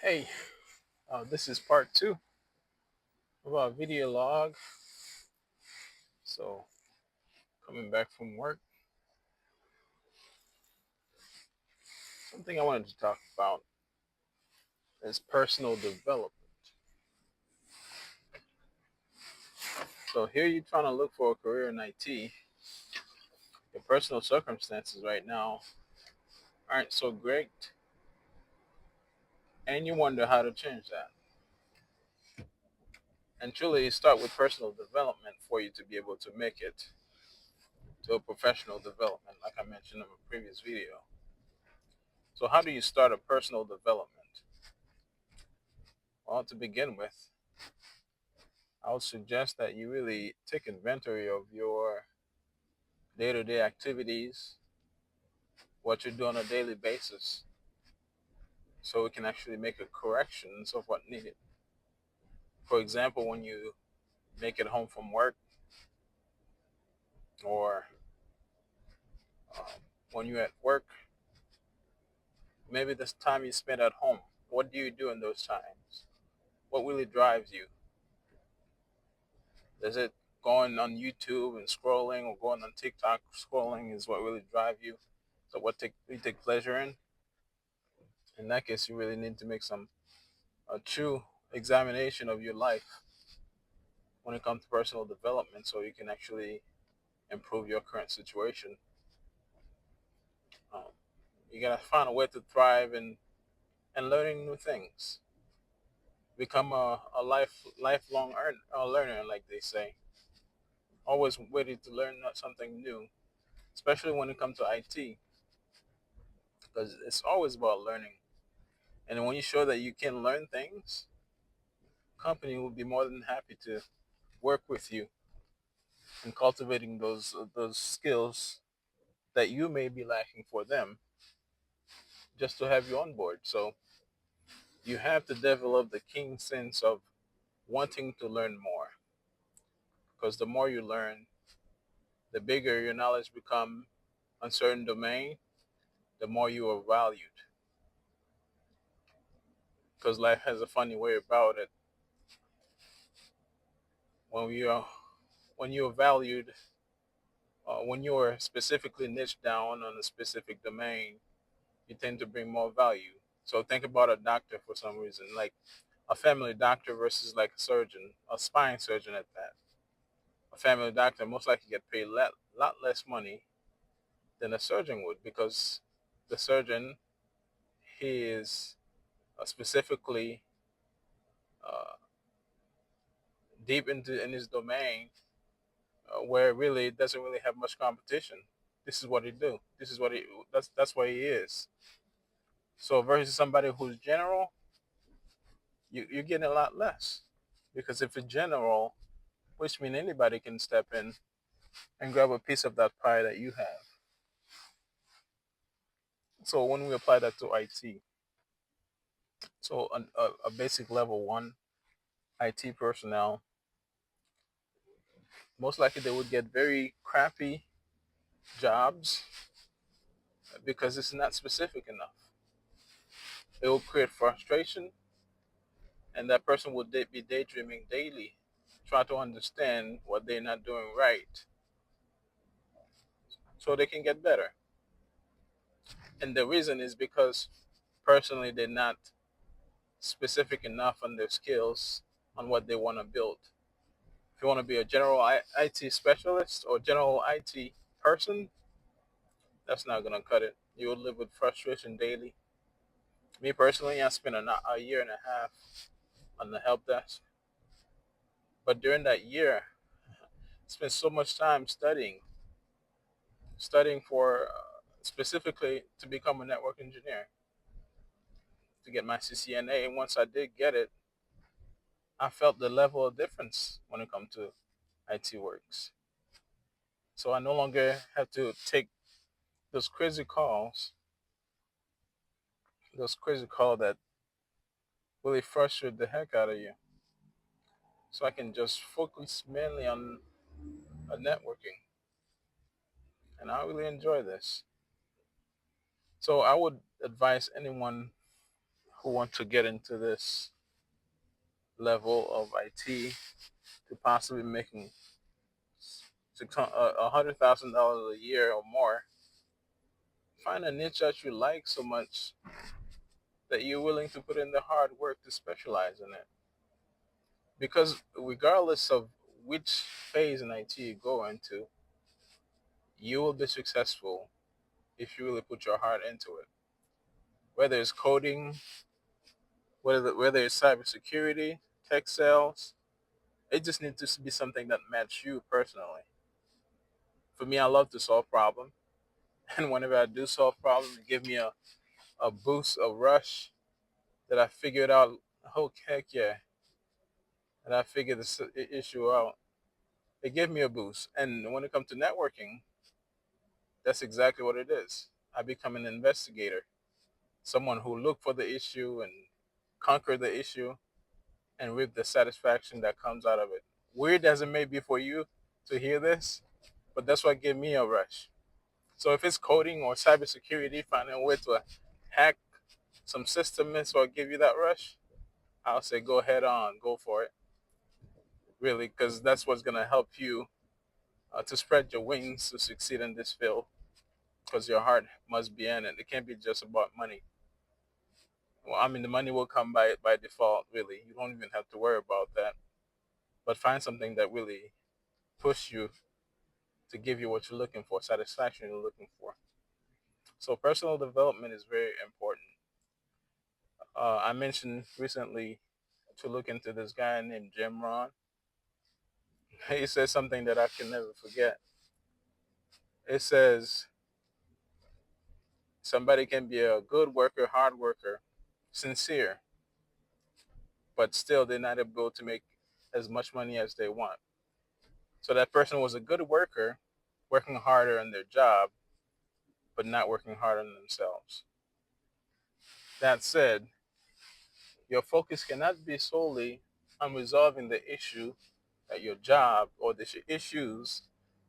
Hey, this is part two of our video log. So, coming back from work, something I wanted to talk about is personal development. So, here you're trying to look for a career in IT. Your personal circumstances right now aren't so great, and you wonder how to change that. And truly, you start with personal development for you to be able to make it to a professional development, like I mentioned in a previous video. So, how do you start a personal development? Well, to begin with, I would suggest that you really take inventory of your day to day activities, what you do on a daily basis, so we can actually make a corrections of what needed. For example, when you make it home from work or um, when you're at work, maybe this time you spend at home, what do you do in those times? What really drives you? Is it going on YouTube and scrolling or going on TikTok scrolling is what really drive you? So what you take pleasure in? In that case, you really need to make some a true examination of your life when it comes to personal development so you can actually improve your current situation. Um, you gotta find a way to thrive and learning new things. Become a lifelong learner, like they say. Always ready to learn something new, especially when it comes to IT, because it's always about learning. And when you show that you can learn things, company will be more than happy to work with you in cultivating those skills that you may be lacking for them just to have you on board. So you have to develop the keen sense of wanting to learn more because the more you learn, the bigger your knowledge become on certain domain, the more you are valued. Because life has a funny way about it. When you are when you are valued, when you are specifically niched down on a specific domain, you tend to bring more value. So think about a doctor for some reason, like a family doctor versus like a surgeon, a spine surgeon at that. A family doctor most likely get paid a lot less money than a surgeon would because the surgeon he is specifically uh, deep into in his domain where really it doesn't really have much competition. This is what he do. This is what he that's what he is. So versus somebody who's general, you're getting a lot less because if it's general, which means anybody can step in and grab a piece of that pie that you have. So when we apply that to IT, so a basic level one IT personnel, most likely they would get very crappy jobs because it's not specific enough. It will create frustration, and that person will be daydreaming daily, trying to understand what they're not doing right so they can get better. And the reason is because personally they're not specific enough on their skills on what they want to build. If you want to be a general IT specialist or general IT person, that's not going to cut it. You will live with frustration daily. Me personally, I spent a year and a half on the help desk. But during that year, I spent so much time studying for specifically to become a network engineer, to get my CCNA. And once I did get it, I felt the level of difference when it comes to IT works. So I no longer have to take those crazy calls, those crazy calls that really frustrate the heck out of you. So I can just focus mainly on networking, and I really enjoy this. So I would advise anyone who want to get into this level of IT to possibly making $100,000 a year or more, find a niche that you like so much that you're willing to put in the hard work to specialize in it. Because regardless of which phase in IT you go into, you will be successful if you really put your heart into it. Whether it's coding, whether it's cybersecurity, tech sales, it just needs to be something that matches you personally. For me, I love to solve problems, and whenever I do solve problems, it gives me a boost, a rush that I figured out. Oh heck yeah! And I figured this issue out. It gave me a boost. And when it comes to networking, that's exactly what it is. I become an investigator, someone who look for the issue and conquer the issue and reap the satisfaction that comes out of it. Weird as it may be for you to hear this, but that's what gave me a rush. So if it's coding or cybersecurity, finding a way to hack some system and so I give you that rush, I'll say go ahead on, go for it. Really, because that's what's gonna help you to spread your wings to succeed in this field. Because your heart must be in it. It can't be just about money. Well, I mean, the money will come by default. Really, you don't even have to worry about that. But find something that really push you to give you what you're looking for, satisfaction you're looking for. So personal development is very important. I mentioned recently to look into this guy named Jim Ron. He says something that I can never forget. It says somebody can be a good worker, hard worker, sincere, but still they're not able to make as much money as they want. So that person was a good worker, working harder in their job, but not working hard on themselves. That said, your focus cannot be solely on resolving the issue that your job or the issues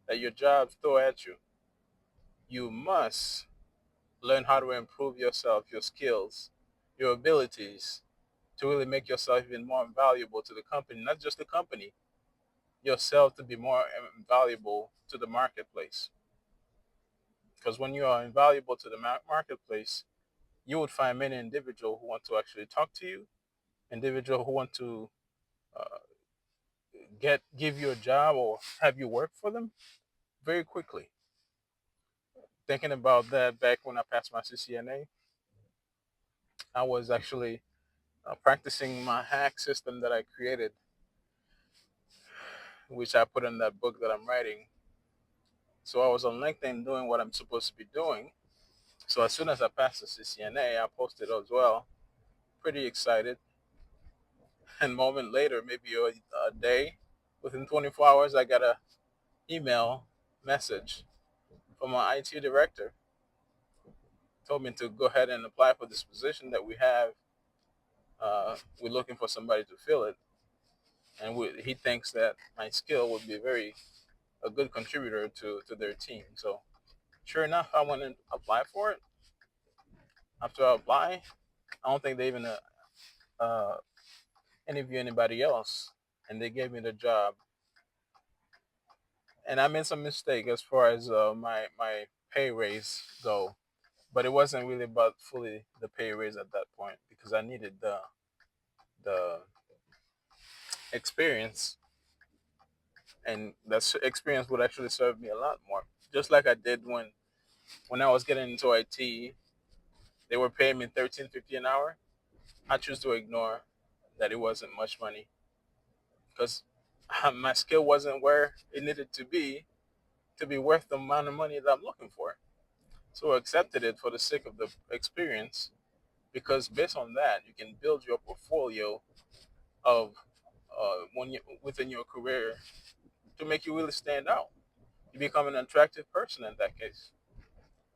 that your job throw at you. You must learn how to improve yourself, your skills, your abilities to really make yourself even more valuable to the company, not just the company, yourself to be more valuable to the marketplace. Because when you are invaluable to the marketplace, you would find many individuals who want to actually talk to you, individuals who want to uh, give you a job or have you work for them very quickly. Thinking about that back when I passed my CCNA, I was actually practicing my hack system that I created, which I put in that book that I'm writing. So I was on LinkedIn doing what I'm supposed to be doing. So as soon as I passed the CCNA, I posted as well, pretty excited. And a moment later, maybe a day, within 24 hours, I got a email message from my IT director. Told me to go ahead and apply for this position that we have. We're looking for somebody to fill it, and he thinks that my skill would be a good contributor to their team. So sure enough, I went and applied for it. After I apply, I don't think they even uh, interview anybody else, and they gave me the job. And I made some mistake as far as my pay raise go, but it wasn't really about fully the pay raise at that point because I needed the experience, and that experience would actually serve me a lot more. Just like I did when I was getting into IT, they were paying me 13.50 an hour. I choose to ignore that it wasn't much money because my skill wasn't where it needed to be worth the amount of money that I'm looking for. So I accepted it for the sake of the experience because based on that, you can build your portfolio of within your career to make you really stand out. You become an attractive person in that case.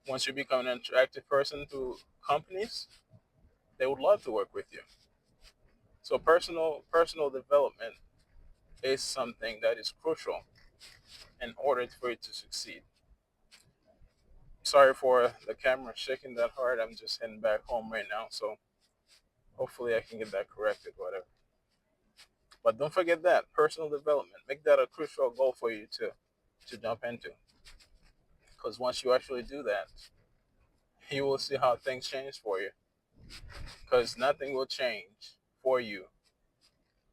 Once you become an attractive person to companies, they would love to work with you. So personal development is something that is crucial in order for it to succeed. Sorry for the camera shaking that hard. I'm just heading back home right now. So Hopefully, I can get that corrected, whatever. But don't forget that personal development. Make that a crucial goal for you to jump into. Because once you actually do that, you will see how things change for you. Because nothing will change for you,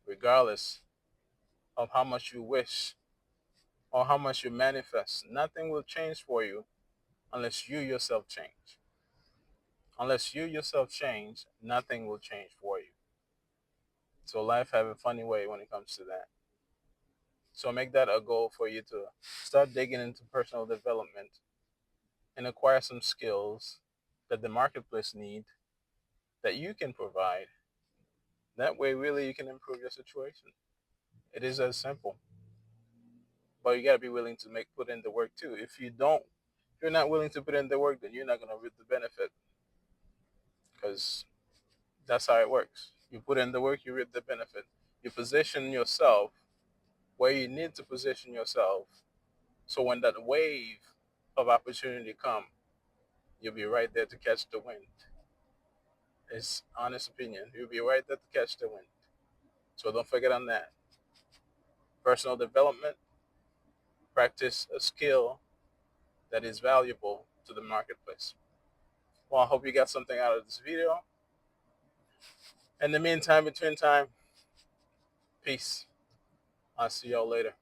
regardless of how much you wish or how much you manifest. Nothing will change for you unless you yourself change. Unless you yourself change, nothing will change for you. So life have a funny way when it comes to that. So make that a goal for you to start digging into personal development and acquire some skills that the marketplace need that you can provide. That way, really, you can improve your situation. It is as simple, but you gotta be willing to make put in the work too. If you're not willing to put in the work, then you're not gonna reap the benefit because that's how it works. You put in the work, you reap the benefit. You position yourself where you need to position yourself, so when that wave of opportunity come, you'll be right there to catch the wind. It's honest opinion. You'll be right there to catch the wind. So don't forget on that. Personal development, practice a skill that is valuable to the marketplace. Well, I hope you got something out of this video. In the meantime, between time, peace. I'll see y'all later.